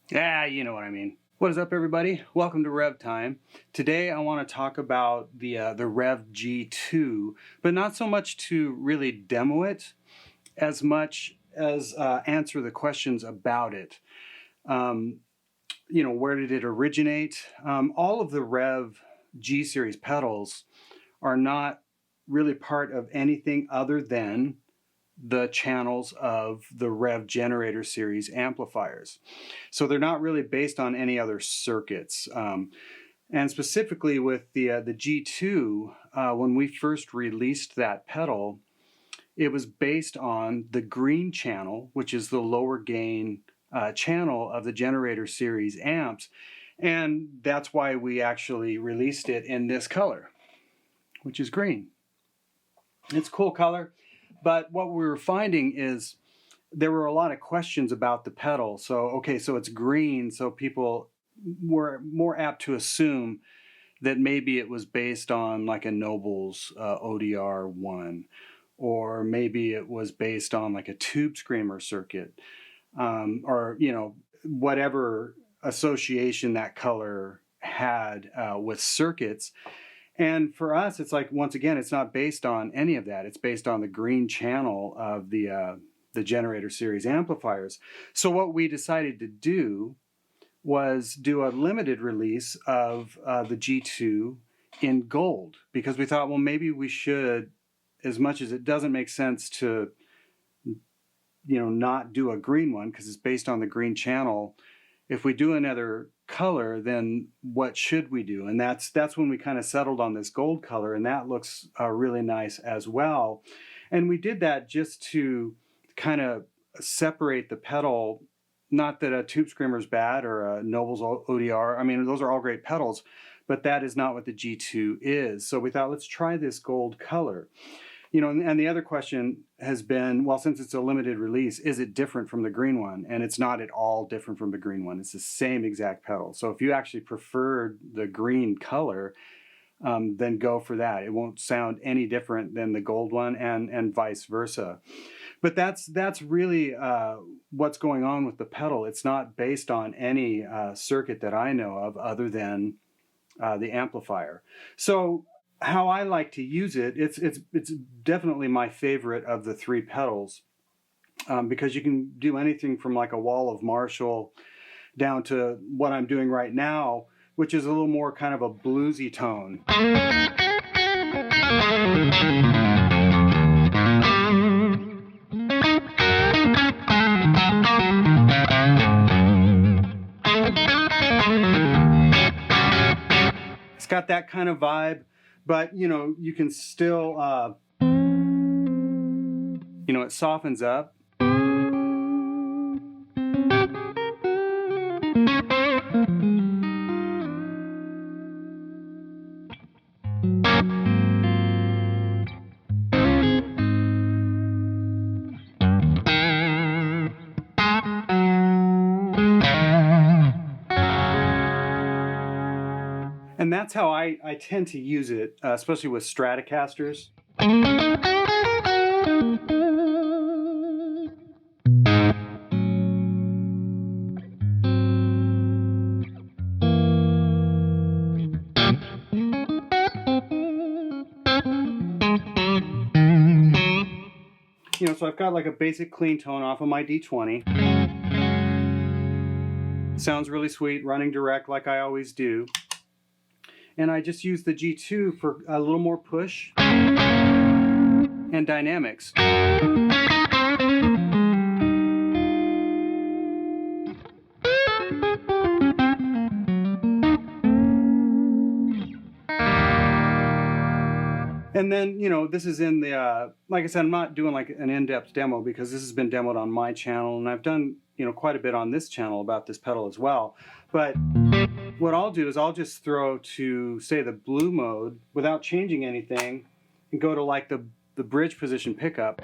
Yeah, you know what I mean. What is up, everybody? Welcome to Revv Time. Today I want to talk about the Revv G2, but not so much to really demo it as much as answer the questions about it. Where did it originate? All of the Revv G series pedals are not really part of anything other than the channels of the Revv generator series amplifiers. So they're not really based on any other circuits. And specifically with the G2, when we first released that pedal, it was based on the green channel, which is the lower gain channel of the generator series amps. And that's why we actually released it in this color, which is green. It's a cool color. But what we were finding is there were a lot of questions about the pedal. So it's green, so people were more apt to assume that maybe it was based on like a Noble's ODR 1, or maybe it was based on like a Tube Screamer circuit, or whatever association that color had with circuits. And for us, it's like, once again, it's not based on any of that. It's based on the green channel of the generator series amplifiers. So what we decided to do was do a limited release of the G2 in gold, because we thought, well, maybe we should, as much as it doesn't make sense to, not do a green one because it's based on the green channel. If we do another color, then what should we do? And that's when we kind of settled on this gold color, and that looks really nice as well. And we did that just to kind of separate the pedal. Not that a Tube Screamer is bad or a Noble's ODR. I mean, those are all great pedals, but that is not what the G2 is. So we thought, let's try this gold color. And the other question has been, well, since it's a limited release, is it different from the green one? And it's not at all different from the green one. It's the same exact pedal. So if you actually preferred the green color, then go for that. It won't sound any different than the gold one, and vice versa. But that's really what's going on with the pedal. It's not based on any circuit that I know of other than the amplifier. So how I like to use it, it's definitely my favorite of the three pedals, because you can do anything from like a wall of Marshall down to what I'm doing right now, which is a little more kind of a bluesy tone. It's got that kind of vibe. But, you can still, it softens up. And that's how I tend to use it, especially with Stratocasters. So I've got like a basic clean tone off of my D20. Sounds really sweet, running direct like I always do. And I just use the G2 for a little more push and dynamics. And then, you know, this is in the, like I said, I'm not doing like an in-depth demo because this has been demoed on my channel, and I've done, you know, quite a bit on this channel about this pedal as well. But what I'll do is I'll just throw to, say, the blue mode without changing anything and go to like the bridge position pickup.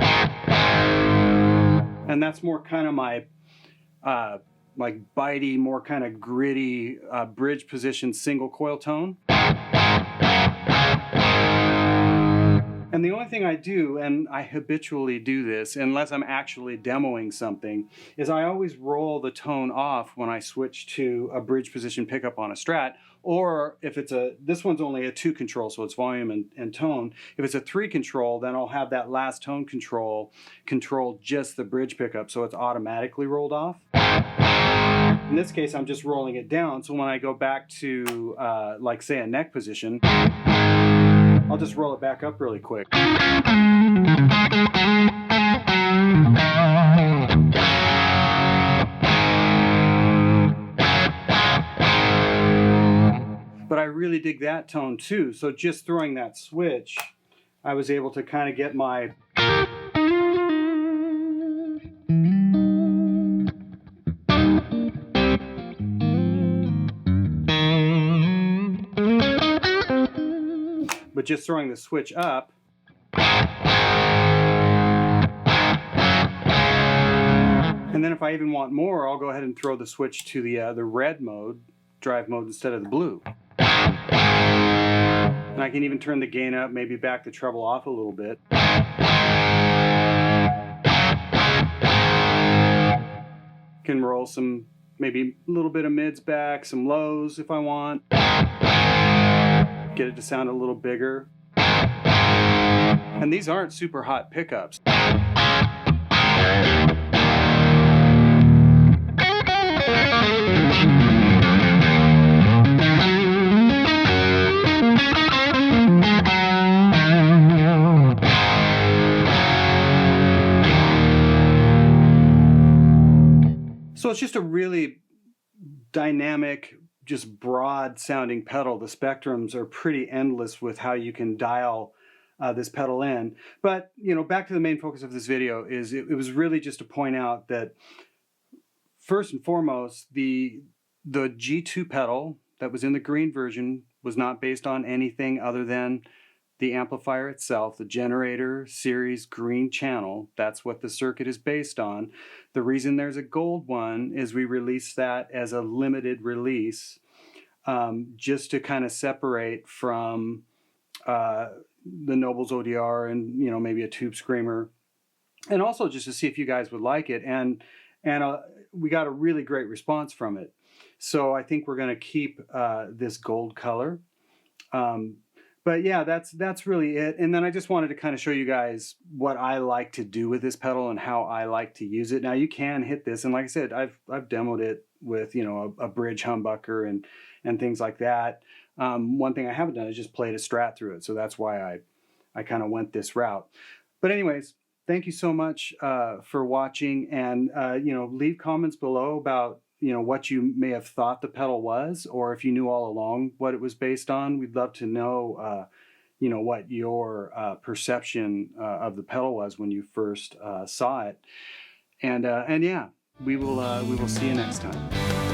And that's more kind of my like bitey, more kind of gritty bridge position single coil tone. And the only thing I do, and I habitually do this unless I'm actually demoing something, is I always roll the tone off when I switch to a bridge position pickup on a Strat. Or if it's this one's only a 2 control, so it's volume and tone. If it's a 3 control, then I'll have that last tone control just the bridge pickup, so it's automatically rolled off. In this case, I'm just rolling it down, so when I go back to, like say, a neck position, I'll just roll it back up really quick. But I really dig that tone too, so just throwing that switch, I was able to kind of get my but just throwing the switch up, and then if I even want more, I'll go ahead and throw the switch to the red mode, drive mode, instead of the blue. And I can even turn the gain up, maybe back the treble off a little bit. Can roll some, maybe a little bit of mids back, some lows if I want. Get it to sound a little bigger. And these aren't super hot pickups. So it's just a really dynamic, just broad sounding pedal. The spectrums are pretty endless with how you can dial this pedal in. But, you know, back to the main focus of this video is it was really just to point out that first and foremost, the G2 pedal that was in the green version was not based on anything other than the amplifier itself, the generator series green channel. That's what the circuit is based on. The reason there's a gold one is we released that as a limited release, just to kind of separate from the Nobles ODR and, you know, maybe a Tube Screamer, and also just to see if you guys would like it. And we got a really great response from it. So I think we're going to keep this gold color. But yeah, that's really it. And then I just wanted to kind of show you guys what I like to do with this pedal and how I like to use it. Now you can hit this, and like I said, I've demoed it with, you know, a bridge humbucker and things like that. One thing I haven't done is just played a Strat through it, so that's why I kind of went this route. But anyways, thank you so much for watching, and you know, leave comments below about, you know, what you may have thought the pedal was, or if you knew all along what it was based on. We'd love to know, you know, what your perception of the pedal was when you first saw it. And yeah, we will see you next time.